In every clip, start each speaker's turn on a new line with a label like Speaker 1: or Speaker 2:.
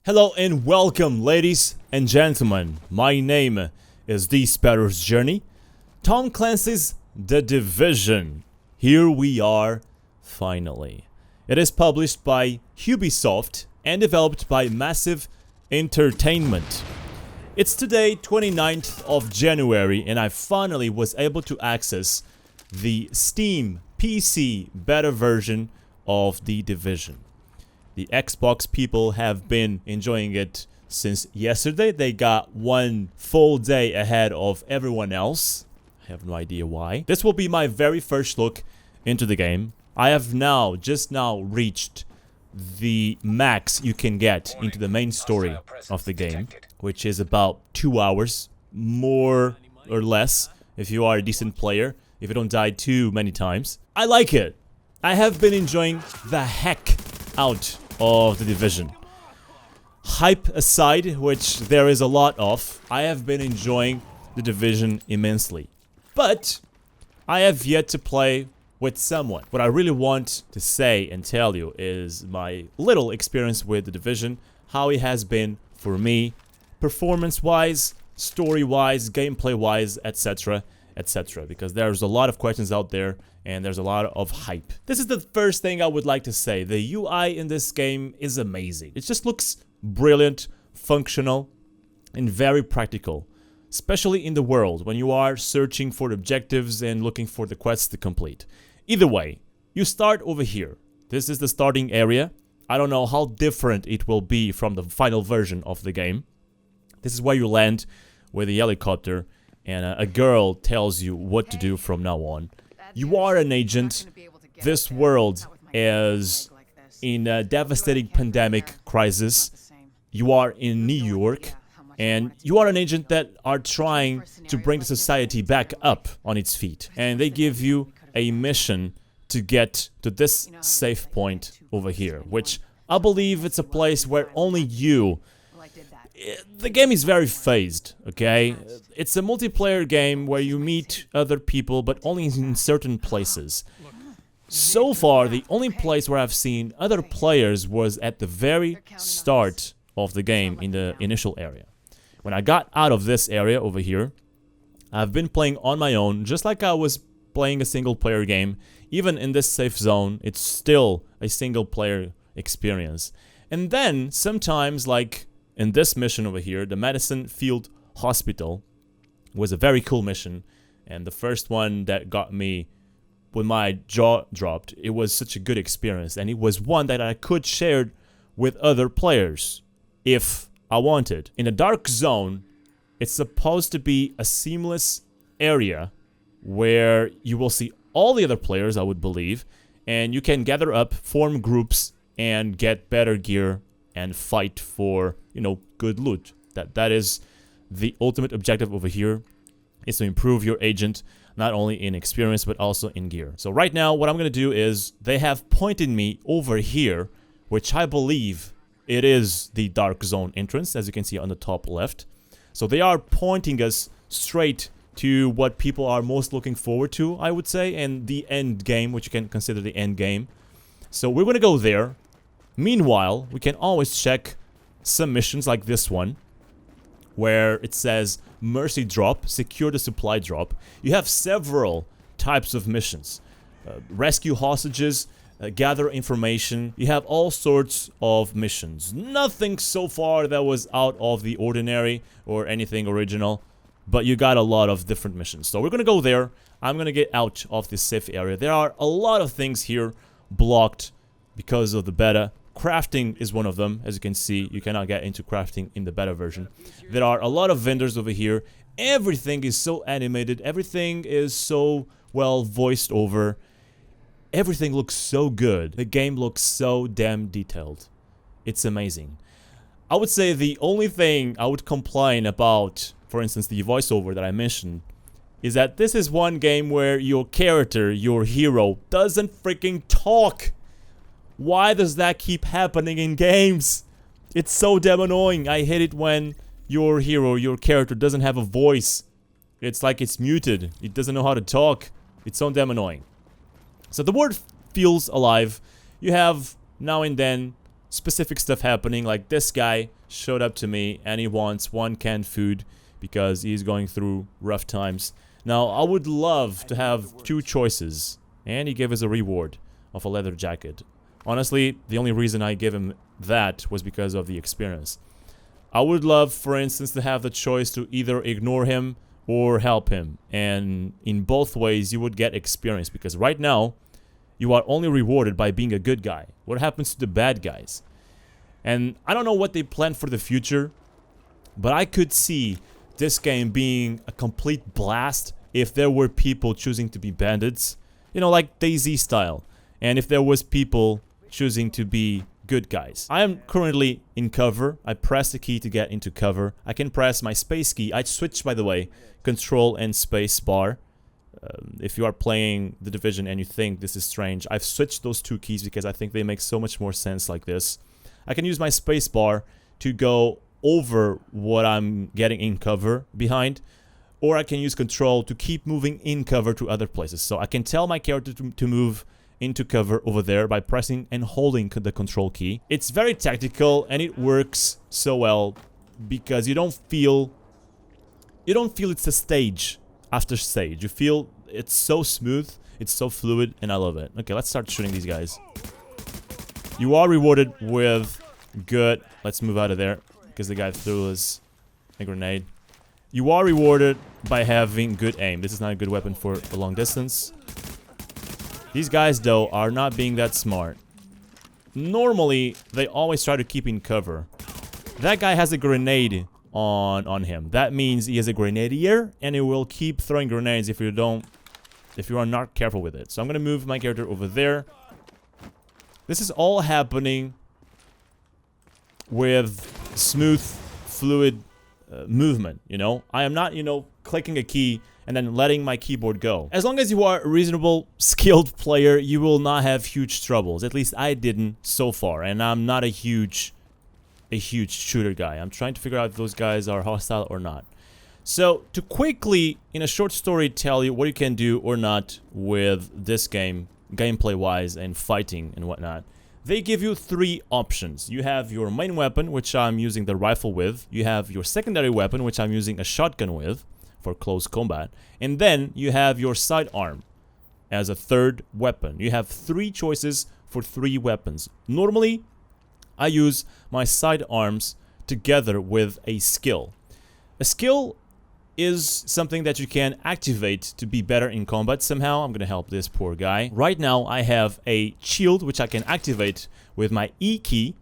Speaker 1: Hello and welcome, ladies and gentlemen. My name is TheSparrowsJourney. Tom Clancy's The Division. Here we are, finally. It is published by Ubisoft and developed by Massive Entertainment. It's today, 29th of January, and I finally was able to access the Steam PC beta version of The Division. The Xbox people have been enjoying it since yesterday. They got one full day ahead of everyone else. I have no idea why. This will be my very first look into the game. I have just now reached the max you can get into the main story of the game, which is about 2 hours, more or less, if you are a decent player, if you don't die too many times. I like it. I have been enjoying the heck out of The Division. Hype aside, which there is a lot of, I have been enjoying The Division immensely. But I have yet to play with someone. What I really want to say and tell you is my little experience with The Division, how it has been for me, performance-wise, story-wise, gameplay-wise, etc., etc. Because there's a lot of questions out there and there's a lot of hype. This is the first thing I would like to say. The UI in this game is amazing. It just looks brilliant, functional, and very practical. Especially in the world, when you are searching for objectives and looking for the quests to complete. Either way, you start over here. This is the starting area. I don't know how different it will be from the final version of the game. This is where you land with a helicopter, and a girl tells you what to do from now on. You are an agent. This world is in a devastating pandemic crisis. You are in New York. And you are an agent that are trying to bring the society back up on its feet. And they give you a mission to get to this safe point over here, which I believe it's a place where only you... The game is very phased, okay? It's a multiplayer game where you meet other people, but only in certain places. So far, the only place where I've seen other players was at the very start of the game in the initial area. When I got out of this area over here, I've been playing on my own, just like I was playing a single-player game. Even in this safe zone, it's still a single-player experience. And then, sometimes, like in this mission over here, the Medicine Field Hospital was a very cool mission. And the first one that got me when my jaw dropped, it was such a good experience. And it was one that I could share with other players if I wanted. In a dark zone, it's supposed to be a seamless area where you will see all the other players, I would believe, and you can gather up, form groups, and get better gear and fight for, good loot. That is the ultimate objective over here, is to improve your agent, not only in experience, but also in gear. So right now, what I'm going to do is, they have pointed me over here, which I believe it is the dark zone entrance, as you can see on the top left. So they are pointing us straight to what people are most looking forward to, I would say, and the end game, which you can consider the end game. So we're going to go there. Meanwhile, we can always check some missions like this one, where it says Mercy Drop, secure the supply drop. You have several types of missions. Rescue hostages, gather information. You have all sorts of missions. Nothing so far that was out of the ordinary or anything original, but you got a lot of different missions. So we're gonna go there. I'm gonna get out of this safe area. There are a lot of things here blocked because of the beta. Crafting is one of them. As you can see, you cannot get into crafting in the beta version. There are a lot of vendors over here. Everything is so animated. Everything is so well voiced over. Everything looks so good. The game looks so damn detailed. It's amazing. I would say the only thing I would complain about, for instance, the voiceover that I mentioned, is that this is one game where your character, your hero, doesn't freaking talk. Why does that keep happening in games? It's so damn annoying. I hate it when your hero, your character, doesn't have a voice. It's like it's muted. It doesn't know how to talk. It's so damn annoying. So the world feels alive. You have now and then specific stuff happening, like this guy showed up to me and he wants 1 canned food because he's going through rough times. Now, I would love to have 2 choices, and he gave us a reward of a leather jacket. Honestly, the only reason I gave him that was because of the experience. I would love, for instance, to have the choice to either ignore him or help him, and in both ways you would get experience, because right now you are only rewarded by being a good guy. What happens to the bad guys? And I don't know what they plan for the future, but I could see this game being a complete blast if there were people choosing to be bandits, you know, like DayZ style, and if there was people choosing to be good guys. I am currently in cover. I press the key to get into cover. I can press my space key. I switch, by the way, control and space bar. If you are playing The Division and you think this is strange, I've switched those 2 keys because I think they make so much more sense like this. I can use my space bar to go over what I'm getting in cover behind, or I can use control to keep moving in cover to other places. So I can tell my character to move into cover over there by pressing and holding the control key. It's very tactical and it works so well because you don't feel it's a stage after stage. You feel it's so smooth, it's so fluid, and I love it. Okay, let's start shooting these guys. You are rewarded with good. Let's move out of there because the guy threw us a grenade. You are rewarded by having good aim. This is not a good weapon for a long distance. These guys, though, are not being that smart. Normally, they always try to keep in cover. That guy has a grenade on him. That means he is a grenadier, and he will keep throwing grenades if you are not careful with it. So I'm gonna move my character over there. This is all happening with smooth, fluid movement, you know? I am not, you know, clicking a key and then letting my keyboard go. As long as you are a reasonable, skilled player, you will not have huge troubles. At least I didn't so far, and I'm not a huge shooter guy. I'm trying to figure out if those guys are hostile or not. So, to quickly, in a short story, tell you what you can do or not with this game, gameplay-wise and fighting and whatnot, they give you 3 options. You have your main weapon, which I'm using the rifle with. You have your secondary weapon, which I'm using a shotgun with for close combat. And then you have your sidearm as a 3rd weapon. You have 3 choices for 3 weapons. Normally, I use my sidearms together with a skill. A skill is something that you can activate to be better in combat somehow. I'm gonna help this poor guy. Right now, I have a shield which I can activate with my E key,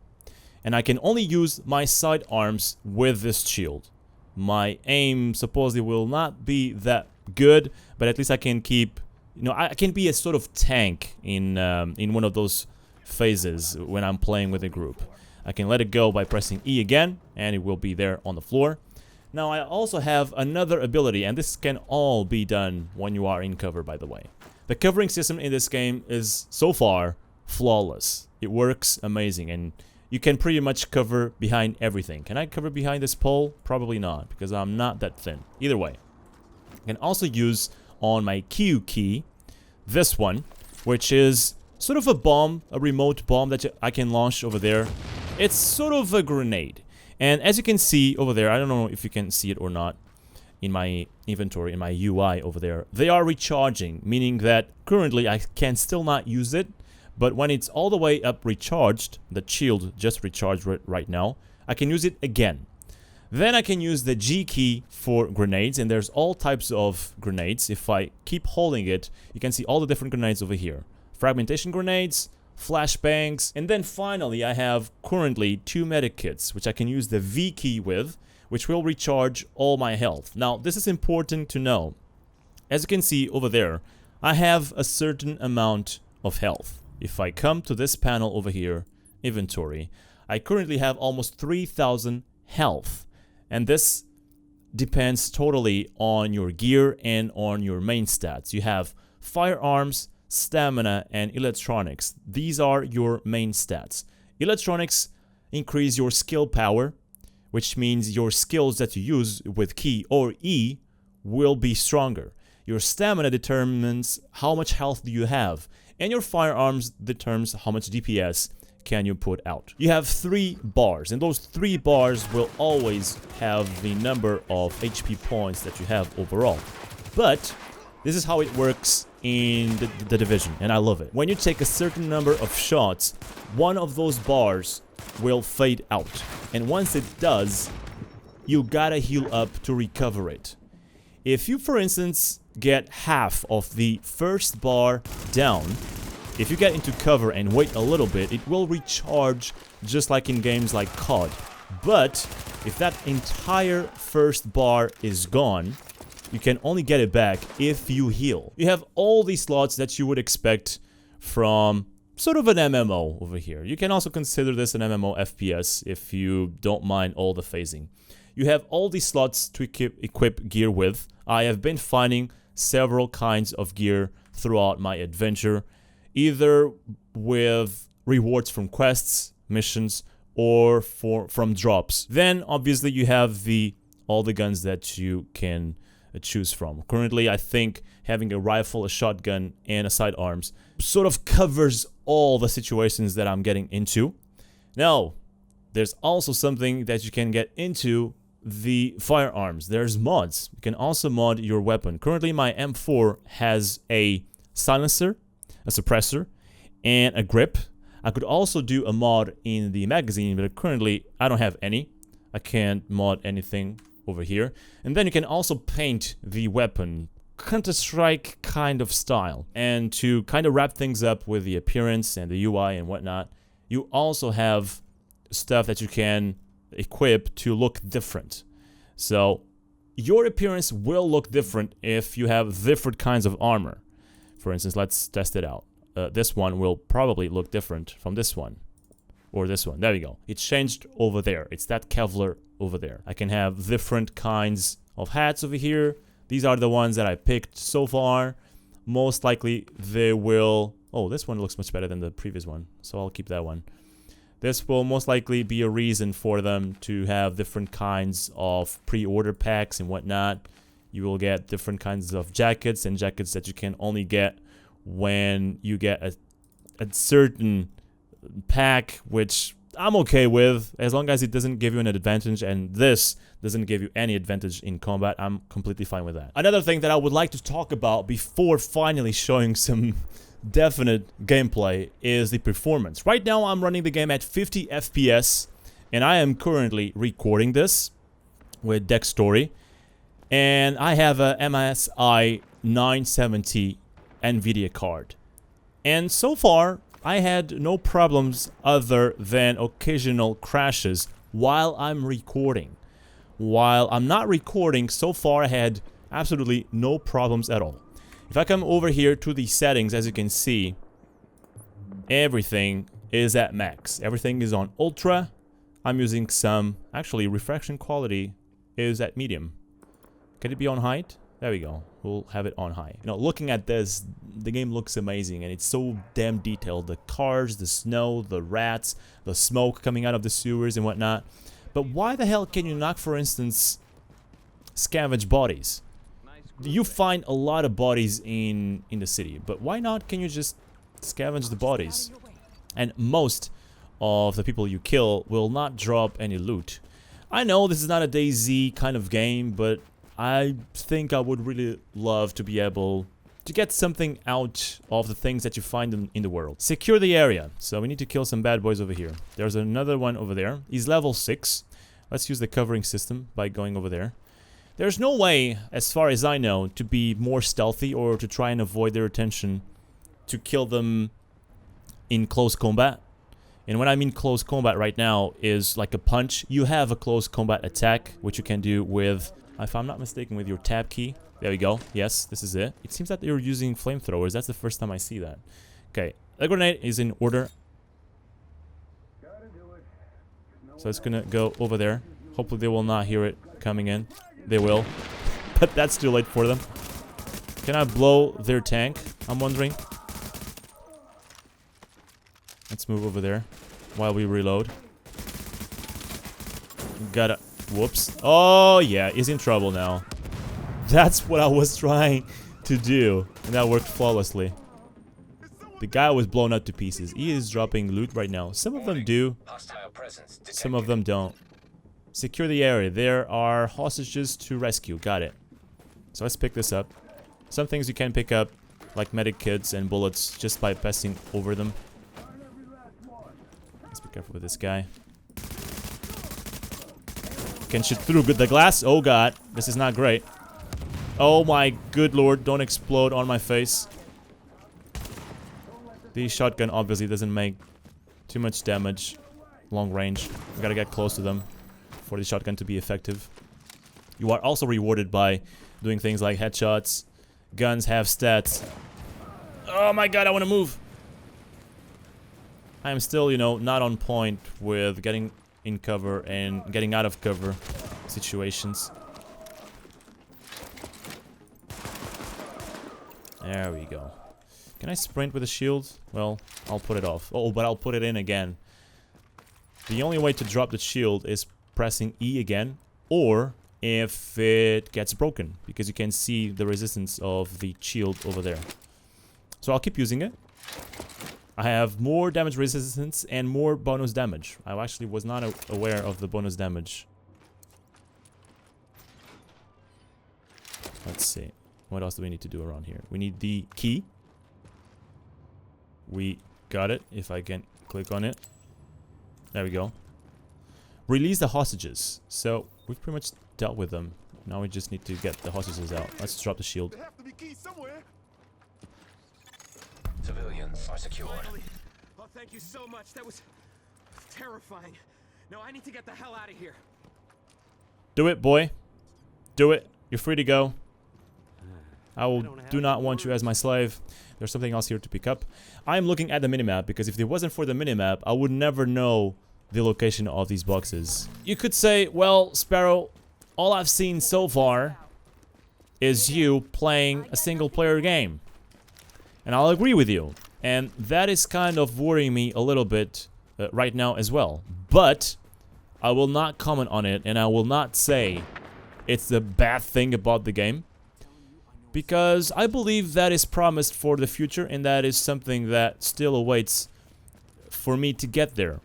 Speaker 1: and I can only use my sidearms with this shield. My aim supposedly will not be that good, but at least I can keep, you know, I can be a sort of tank in one of those phases when I'm playing with a group. I can let it go by pressing E again, and it will be there on the floor. Now, I also have another ability, and this can all be done when you are in cover, by the way. The covering system in this game is, so far, flawless. It works amazing, and you can pretty much cover behind everything. Can I cover behind this pole? Probably not, because I'm not that thin. Either way. I can also use on my Q key, this one, which is sort of a bomb, a remote bomb that I can launch over there. It's sort of a grenade. And as you can see over there, I don't know if you can see it or not in my inventory, in my UI over there, they are recharging, meaning that currently I can still not use it, but when it's all the way up recharged, the shield just recharged right now, I can use it again. Then I can use the G key for grenades, and there's all types of grenades. If I keep holding it, you can see all the different grenades over here. Fragmentation grenades, flashbangs, and then finally I have currently 2 medic kits, which I can use the V key with, which will recharge all my health. Now, this is important to know. As you can see over there, I have a certain amount of health. If I come to this panel over here, inventory, I currently have almost 3,000 health, and this depends totally on your gear and on your main stats. You have firearms, stamina, and electronics. These are your main stats. Electronics increase your skill power, which means your skills that you use with key or E will be stronger. Your stamina determines how much health do you have, and your firearms determines how much DPS can you put out? You have 3 bars, and those 3 bars will always have the number of HP points that you have overall. But this is how it works in the Division, and I love it. When you take a certain number of shots, one of those bars will fade out. And once it does, you gotta heal up to recover it. If you, for instance, get half of the first bar down, if you get into cover and wait a little bit, it will recharge just like in games like COD. But if that entire first bar is gone, you can only get it back if you heal. You have all these slots that you would expect from sort of an MMO over here. You can also consider this an MMO FPS if you don't mind all the phasing. You have all these slots to equip gear with. I have been finding several kinds of gear throughout my adventure, either with rewards from quests, missions, or from drops. Then obviously you have all the guns that you can choose from. Currently, I think having a rifle, a shotgun, and a sidearms sort of covers all the situations that I'm getting into. Now, there's also something that you can get into the firearms. There's mods. You can also mod your weapon. Currently, my M4 has a silencer, a suppressor, and a grip. I could also do a mod in the magazine, but currently I don't have any. I can't mod anything over here. And then you can also paint the weapon, Counter-Strike kind of style. And to kind of wrap things up with the appearance and the UI and whatnot, you also have stuff that you can equip to look different. So your appearance will look different if you have different kinds of armor. For instance, let's test it out. This one will probably look different from this one. Or this one. There we go. It's changed over there. It's that Kevlar over there. I can have different kinds of hats over here. These are the ones that I picked so far. Most likely they will... Oh, this one looks much better than the previous one, so I'll keep that one. This will most likely be a reason for them to have different kinds of pre-order packs and whatnot. You will get different kinds of jackets, and jackets that you can only get when you get a certain pack, which I'm okay with, as long as it doesn't give you an advantage, and this doesn't give you any advantage in combat. I'm completely fine with that. Another thing that I would like to talk about before finally showing some definite gameplay is the performance. Right now I'm running the game at 50 FPS, and I am currently recording this with Dextory, and I have a MSI 970 NVIDIA card. And so far I had no problems other than occasional crashes while I'm recording. While I'm not recording, so far I had absolutely no problems at all. If I come over here to the settings, as you can see, everything is at max. Everything is on ultra. I'm using some... Actually, reflection quality is at medium. Can it be on height? There we go. We'll have it on high. You know, looking at this, the game looks amazing, and it's so damn detailed. The cars, the snow, the rats, the smoke coming out of the sewers and whatnot. But why the hell can you not, for instance, scavenge bodies? You find a lot of bodies in the city, but why not can you just scavenge the bodies? And most of the people you kill will not drop any loot. I know this is not a DayZ kind of game, but I think I would really love to be able to get something out of the things that you find in the world. Secure the area. So we need to kill some bad boys over here. There's another one over there. He's level 6. Let's use the covering system by going over there. There's no way, as far as I know, to be more stealthy or to try and avoid their attention to kill them in close combat. And when I mean close combat right now is like a punch. You have a close combat attack, which you can do with, if I'm not mistaken, with your tab key. There we go. Yes, this is it. It seems that you're using flamethrowers. That's the first time I see that. Okay, the grenade is in order. So it's gonna go over there. Hopefully they will not hear it coming in. They will. But that's too late for them. Can I blow their tank? I'm wondering. Let's move over there while we reload. Gotta... Whoops. Oh, yeah. He's in trouble now. That's what I was trying to do. And that worked flawlessly. The guy was blown up to pieces. He is dropping loot right now. Some of them do. Some of them don't. Secure the area. There are hostages to rescue. Got it. So let's pick this up. Some things you can pick up, like medic kits and bullets, just by passing over them. Let's be careful with this guy. Can shoot through the glass. Oh god, this is not great. Oh my good lord, don't explode on my face. The shotgun obviously doesn't make too much damage long range. We gotta get close to them for the shotgun to be effective. You are also rewarded by doing things like headshots. Guns have stats. Oh my god, I want to move. I am still, you know, not on point with getting in cover and getting out of cover situations. There we go. Can I sprint with a shield? Well, I'll put it off. Oh, but I'll put it in again. The only way to drop the shield is pressing E again, or if it gets broken, because you can see the resistance of the shield over there. So I'll keep using it. I have more damage resistance and more bonus damage. I actually was not aware of the bonus damage. Let's see. What else do we need to do around here? We need the key. We got it. If I can click on it. There we go. Release the hostages. So we've pretty much dealt with them. Now we just need to get the hostages out. Let's drop the shield.
Speaker 2: Civilians are secured.
Speaker 3: Oh, thank you so much. That was terrifying. No, I need to get the hell out of here.
Speaker 1: Do it, boy. Do it. You're free to go. Do not want you as my slave. There's something else here to pick up. I'm looking at the minimap because if it wasn't for the minimap, I would never know the location of these boxes. You could say, well, Sparrow, all I've seen so far is you playing a single player game. And I'll agree with you. And that is kind of worrying me a little bit right now as well. But I will not comment on it, and I will not say it's the bad thing about the game. Because I believe that is promised for the future, and that is something that still awaits for me to get there.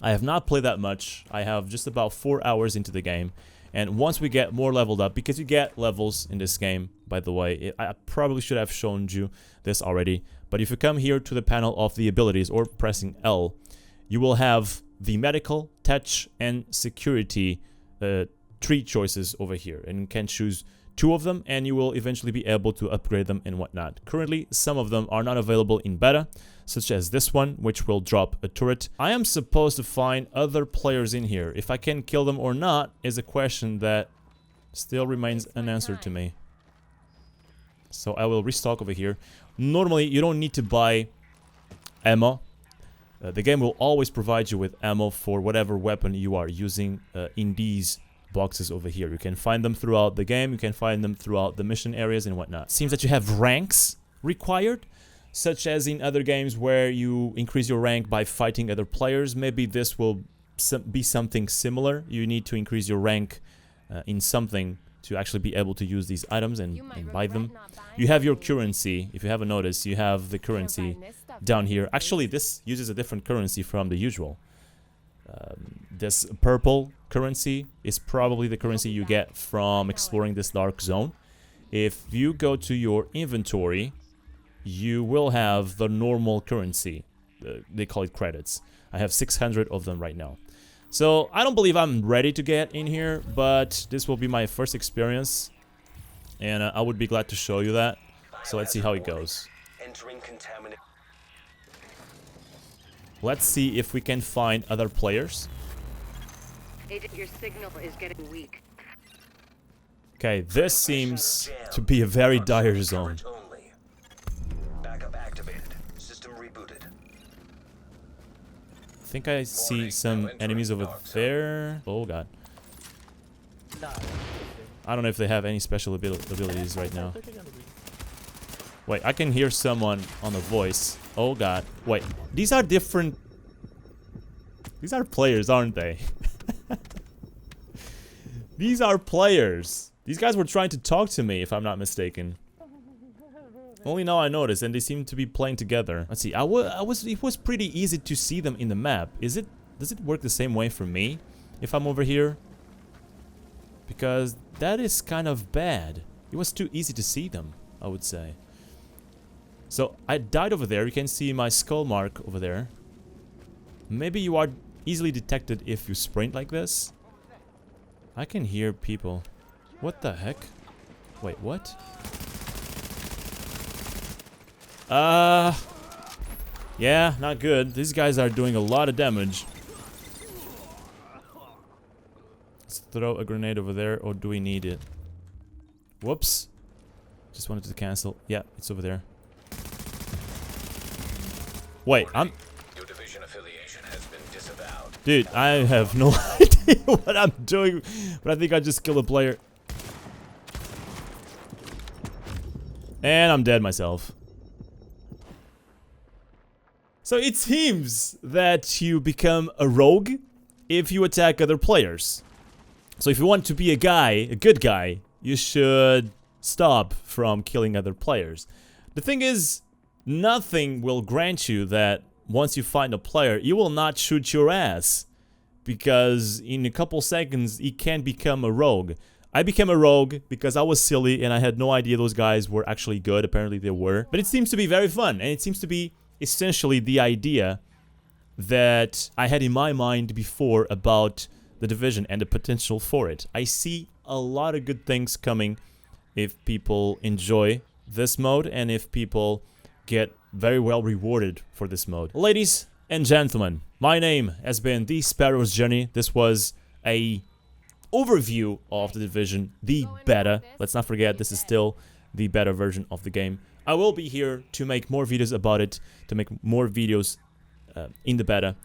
Speaker 1: I have not played that much. I have just about 4 hours into the game. And once we get more leveled up, because you get levels in this game, by the way, I probably should have shown you this already. But if you come here to the panel of the abilities or pressing L, you will have the medical, touch, and security 3 choices over here. And you can choose 2 of them, and you will eventually be able to upgrade them and whatnot. Currently, some of them are not available in beta, such as this one, which will drop a turret. I am supposed to find other players in here. If I can kill them or not is a question that still remains unanswered to me. So I will restock over here. Normally, you don't need to buy ammo. The game will always provide you with ammo for whatever weapon you are using in these boxes over here. You can find them throughout the game. You can find them throughout the mission areas and whatnot. Seems that you have ranks required, such as in other games where you increase your rank by fighting other players. Maybe this will be something similar. You need to increase your rank in something to actually be able to use these items and buy them. You have your currency. If you haven't noticed, you have the currency down here. Actually, this uses a different currency from the usual. This purple currency is probably the currency you get from exploring this dark zone. If you go to your inventory, you will have the normal currency. They call it credits. I have 600 of them right now. So I don't believe I'm ready to get in here, but this will be my first experience, and I would be glad to show you that. So let's see how it goes. Let's see if we can find other players.
Speaker 4: Agent, your signal is getting weak.
Speaker 1: Okay, this seems to be a very dire zone.
Speaker 2: Backup activated. System rebooted.
Speaker 1: I think I see some enemies over there. Oh god. I don't know if they have any special abilities right now. Wait, I can hear someone on the voice. Oh god. Wait, these are different. These are players, aren't they? These are players. These guys were trying to talk to me, if I'm not mistaken. Only now I noticed, and they seem to be playing together. Let's see. It was pretty easy to see them in the map. Does it work the same way for me if I'm over here? Because that is kind of bad. It was too easy to see them, I would say. So I died over there. You can see my skull mark over there. Maybe you are easily detected if you sprint like this. I can hear people. What the heck? Wait, what? Yeah, not good. These guys are doing a lot of damage. Let's throw a grenade over there, or do we need it? Whoops. Just wanted to cancel. Yeah, it's over there. Wait,
Speaker 2: Your division affiliation has been disavowed.
Speaker 1: Dude, I have no idea what I'm doing, but I think I just killed a player. And I'm dead myself. So it seems that you become a rogue if you attack other players. So if you want to be a good guy, you should stop from killing other players. The thing is, nothing will grant you that once you find a player, you will not shoot your ass. Because in a couple seconds, he can become a rogue. I became a rogue because I was silly and I had no idea those guys were actually good. Apparently they were. But it seems to be very fun, and it seems to be essentially the idea that I had in my mind before about the Division and the potential for it. I see a lot of good things coming if people enjoy this mode and if people get very well rewarded for this mode. Ladies and gentlemen, my name has been TheSparrowsJourney. This was a overview of the Division, the beta. Let's not forget, this is still the beta version of the game. I will be here to make more videos about it, to make more videos in the beta.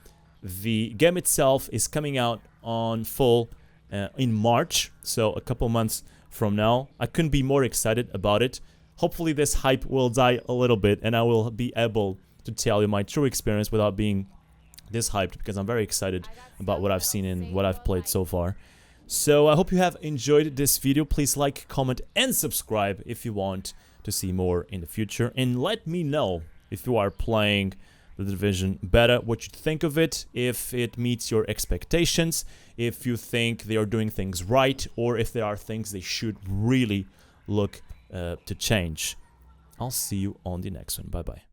Speaker 1: The game itself is coming out on full in March, so a couple months from now. I couldn't be more excited about it. Hopefully this hype will die a little bit and I will be able to tell you my true experience without being this hyped, because I'm very excited about what I've seen and what I've played so far. So I hope you have enjoyed this video. Please like, comment and subscribe if you want to see more in the future, and let me know if you are playing the Division beta, what you think of it, if it meets your expectations, if you think they are doing things right, or if there are things they should really look to change. I'll see you on the next one. Bye bye.